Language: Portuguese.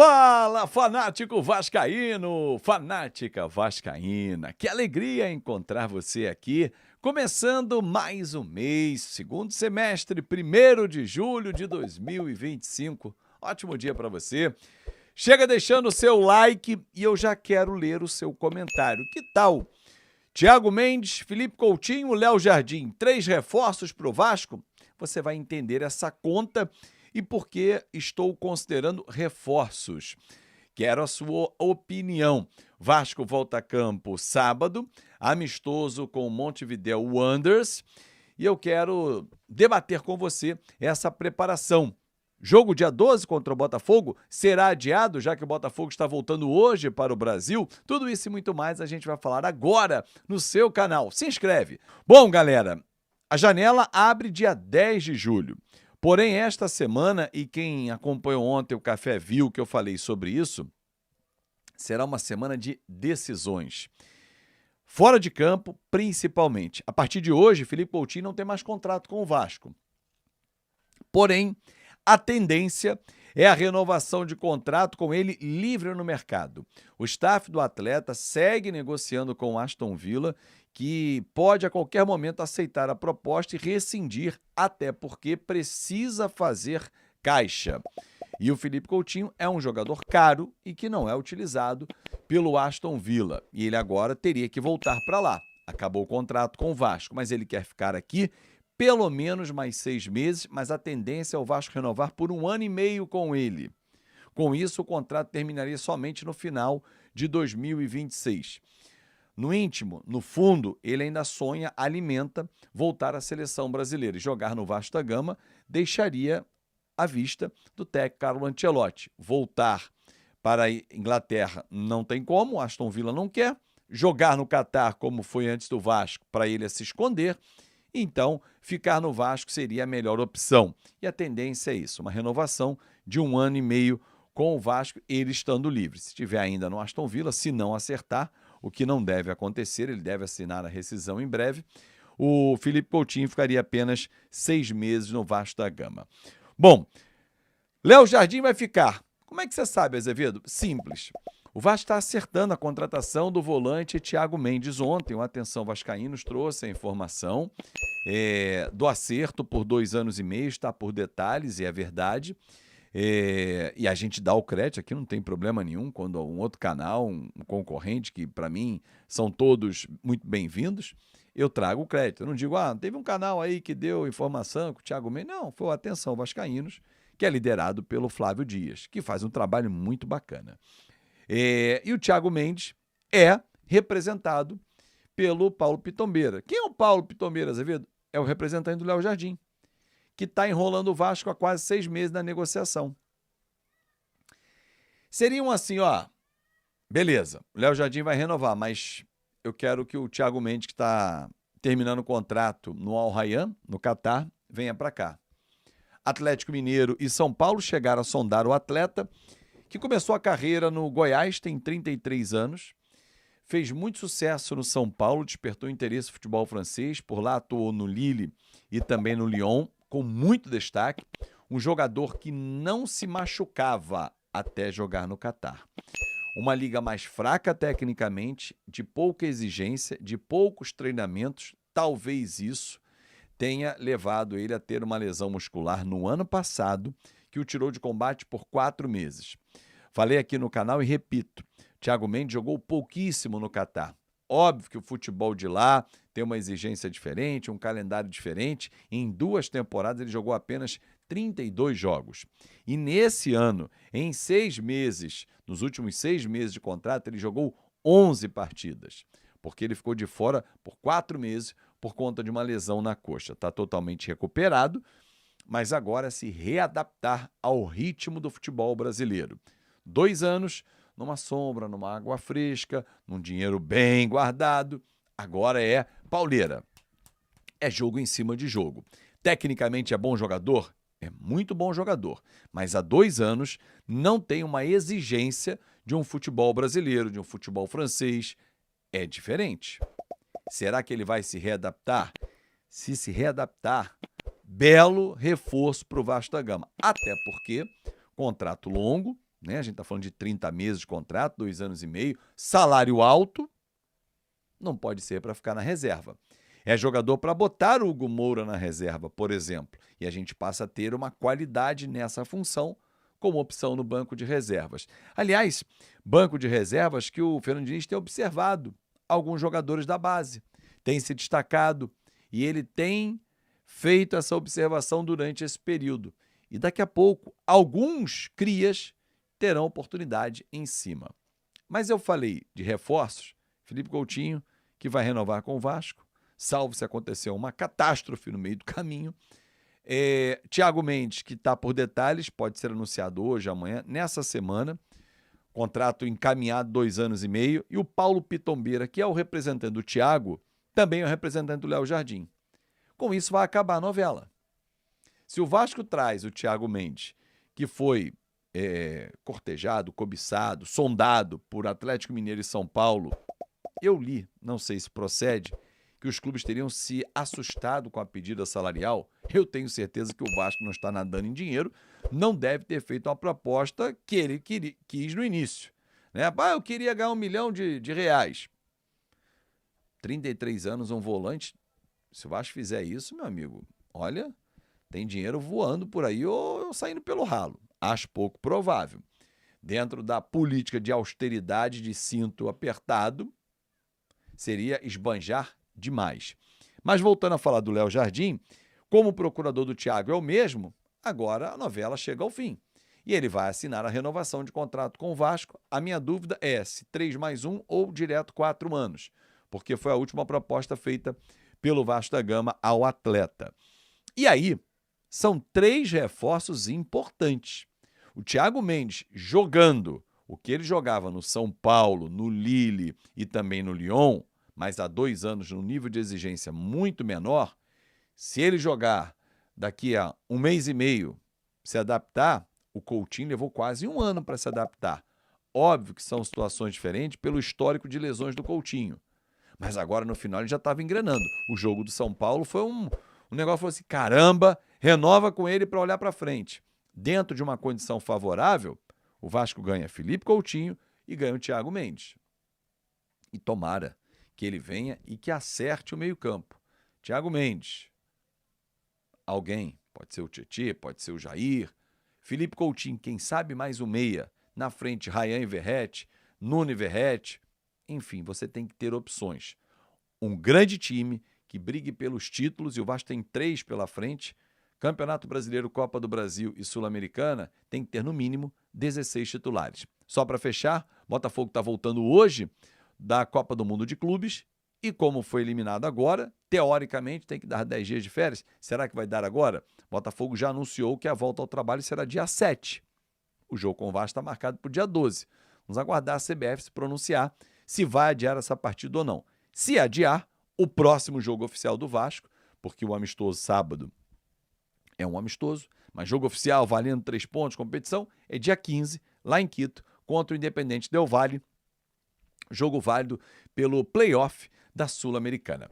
Fala, fanático vascaíno, fanática vascaína. Que alegria encontrar você aqui, começando mais um mês, segundo semestre, 1º de julho de 2025. Ótimo dia para você. Chega deixando o seu like e eu já quero ler o seu comentário. Que tal? Thiago Mendes, Felipe Coutinho, Léo Jardim, 3 reforços para o Vasco? Você vai entender essa conta e por que estou considerando reforços. Quero a sua opinião. Vasco volta a campo sábado, amistoso com o Montevideo Wanderers, e eu quero debater com você essa preparação. Jogo dia 12 contra o Botafogo será adiado, já que o Botafogo está voltando hoje para o Brasil? Tudo isso e muito mais a gente vai falar agora no seu canal. Se inscreve. Bom, galera, a janela abre dia 10 de julho. Porém, esta semana, e quem acompanhou ontem o Café viu que eu falei sobre isso, será uma semana de decisões. Fora de campo, principalmente. A partir de hoje, Felipe Coutinho não tem mais contrato com o Vasco. Porém, a tendência é a renovação de contrato com ele livre no mercado. O staff do atleta segue negociando com o Aston Villa, que pode a qualquer momento aceitar a proposta e rescindir, até porque precisa fazer caixa. E o Felipe Coutinho é um jogador caro e que não é utilizado pelo Aston Villa. E ele agora teria que voltar para lá. Acabou o contrato com o Vasco, mas ele quer ficar aqui pelo menos mais 6 meses, mas a tendência é o Vasco renovar por 1 ano e meio com ele. Com isso, o contrato terminaria somente no final de 2026. No íntimo, no fundo, ele ainda sonha, alimenta, voltar à seleção brasileira e jogar no Vasco da Gama deixaria à vista do técnico Carlo Ancelotti. Voltar para a Inglaterra não tem como, o Aston Villa não quer. Jogar no Catar, como foi antes do Vasco, para ele é se esconder. Então, ficar no Vasco seria a melhor opção. E a tendência é isso, uma renovação de 1 ano e meio com o Vasco, ele estando livre. Se estiver ainda no Aston Villa, se não acertar, o que não deve acontecer, ele deve assinar a rescisão em breve, o Felipe Coutinho ficaria apenas 6 meses no Vasco da Gama. Bom, Léo Jardim vai ficar. Como é que você sabe, Azevedo? Simples. O Vasco está acertando a contratação do volante Thiago Mendes ontem. O Atenção Vascaínos trouxe a informação do acerto por 2 anos e meio, está por detalhes, e é verdade. E a gente dá o crédito aqui, não tem problema nenhum, quando um outro canal, um concorrente, que para mim são todos muito bem-vindos, eu trago o crédito. Eu não digo, teve um canal aí que deu informação com o Thiago Mendes. Não, foi o Atenção Vascaínos, que é liderado pelo Flávio Dias, que faz um trabalho muito bacana. E o Thiago Mendes é representado pelo Paulo Pitombeira. Quem é o Paulo Pitombeira, Azevedo? É o representante do Léo Jardim, que está enrolando o Vasco há quase 6 meses na negociação. Seriam assim, beleza, o Léo Jardim vai renovar, mas eu quero que o Thiago Mendes, que está terminando o contrato no Al Rayyan, no Catar, venha para cá. Atlético Mineiro e São Paulo chegaram a sondar o atleta, que começou a carreira no Goiás, tem 33 anos, fez muito sucesso no São Paulo, despertou interesse no futebol francês, por lá atuou no Lille e também no Lyon, com muito destaque, um jogador que não se machucava até jogar no Catar. Uma liga mais fraca tecnicamente, de pouca exigência, de poucos treinamentos, talvez isso tenha levado ele a ter uma lesão muscular no ano passado, que o tirou de combate por 4 meses. Falei aqui no canal e repito, Thiago Mendes jogou pouquíssimo no Catar. Óbvio que o futebol de lá tem uma exigência diferente, um calendário diferente. Em 2 temporadas ele jogou apenas 32 jogos. E nesse ano, em 6 meses, nos últimos 6 meses de contrato, ele jogou 11 partidas. Porque ele ficou de fora por 4 meses por conta de uma lesão na coxa. Está totalmente recuperado, mas agora é se readaptar ao ritmo do futebol brasileiro. 2 anos numa sombra, numa água fresca, num dinheiro bem guardado. Agora é pauleira. É jogo em cima de jogo. Tecnicamente é bom jogador? É muito bom jogador. Mas há 2 anos não tem uma exigência de um futebol brasileiro, de um futebol francês. É diferente. Será que ele vai se readaptar? Se readaptar, belo reforço para o Vasco da Gama. Até porque contrato longo, né? A gente está falando de 30 meses de contrato, 2 anos e meio, salário alto, não pode ser para ficar na reserva. É jogador para botar o Hugo Moura na reserva, por exemplo, e a gente passa a ter uma qualidade nessa função como opção no banco de reservas. Aliás, banco de reservas que o Fernando Diniz tem observado alguns jogadores da base, tem se destacado e ele tem feito essa observação durante esse período. E daqui a pouco, alguns crias terão oportunidade em cima. Mas eu falei de reforços, Felipe Coutinho, que vai renovar com o Vasco, salvo se acontecer uma catástrofe no meio do caminho. Thiago Mendes, que está por detalhes, pode ser anunciado hoje, amanhã, nessa semana. Contrato encaminhado 2 anos e meio. E o Paulo Pitombeira, que é o representante do Thiago, também é o representante do Léo Jardim. Com isso vai acabar a novela. Se o Vasco traz o Thiago Mendes, que foi cortejado, cobiçado, sondado por Atlético Mineiro e São Paulo, eu li, não sei se procede, que os clubes teriam se assustado com a pedida salarial. Eu tenho certeza que o Vasco não está nadando em dinheiro, não deve ter feito uma proposta que ele quis no início. Né? Eu queria ganhar 1 milhão de reais. 33 anos, um volante. Se o Vasco fizer isso, meu amigo, olha, tem dinheiro voando por aí ou saindo pelo ralo. Acho pouco provável. Dentro da política de austeridade, de cinto apertado, seria esbanjar demais. Mas voltando a falar do Léo Jardim, como o procurador do Thiago é o mesmo, agora a novela chega ao fim. E ele vai assinar a renovação de contrato com o Vasco. A minha dúvida é se 3+1 ou direto 4 anos, porque foi a última proposta feita pelo Vasco da Gama ao atleta. E aí, são 3 reforços importantes. O Thiago Mendes jogando o que ele jogava no São Paulo, no Lille e também no Lyon, mas há 2 anos num nível de exigência muito menor, se ele jogar daqui a 1 mês e meio, se adaptar, o Coutinho levou quase 1 ano para se adaptar. Óbvio que são situações diferentes pelo histórico de lesões do Coutinho. Mas agora, no final, ele já estava engrenando. O jogo do São Paulo foi um negócio, falou assim, caramba, renova com ele para olhar para frente. Dentro de uma condição favorável, o Vasco ganha Felipe Coutinho e ganha o Thiago Mendes. E tomara que ele venha e que acerte o meio-campo. Thiago Mendes, alguém, pode ser o Tietê, pode ser o Jair, Felipe Coutinho, quem sabe mais o meia, na frente Rayan e Verratti, Nuno e Verratti, enfim, você tem que ter opções. Um grande time que brigue pelos títulos, e o Vasco tem 3 pela frente, Campeonato Brasileiro, Copa do Brasil e Sul-Americana, tem que ter no mínimo 16 titulares. Só para fechar, Botafogo está voltando hoje da Copa do Mundo de Clubes e como foi eliminado agora, teoricamente tem que dar 10 dias de férias. Será que vai dar agora? Botafogo já anunciou que a volta ao trabalho será dia 7. O jogo com o Vasco está marcado para o dia 12. Vamos aguardar a CBF se pronunciar se vai adiar essa partida ou não. Se adiar, o próximo jogo oficial do Vasco, porque o amistoso sábado é um amistoso, mas jogo oficial valendo 3 pontos, competição, é dia 15, lá em Quito, contra o Independente Del Valle, jogo válido pelo play-off da Sul-Americana.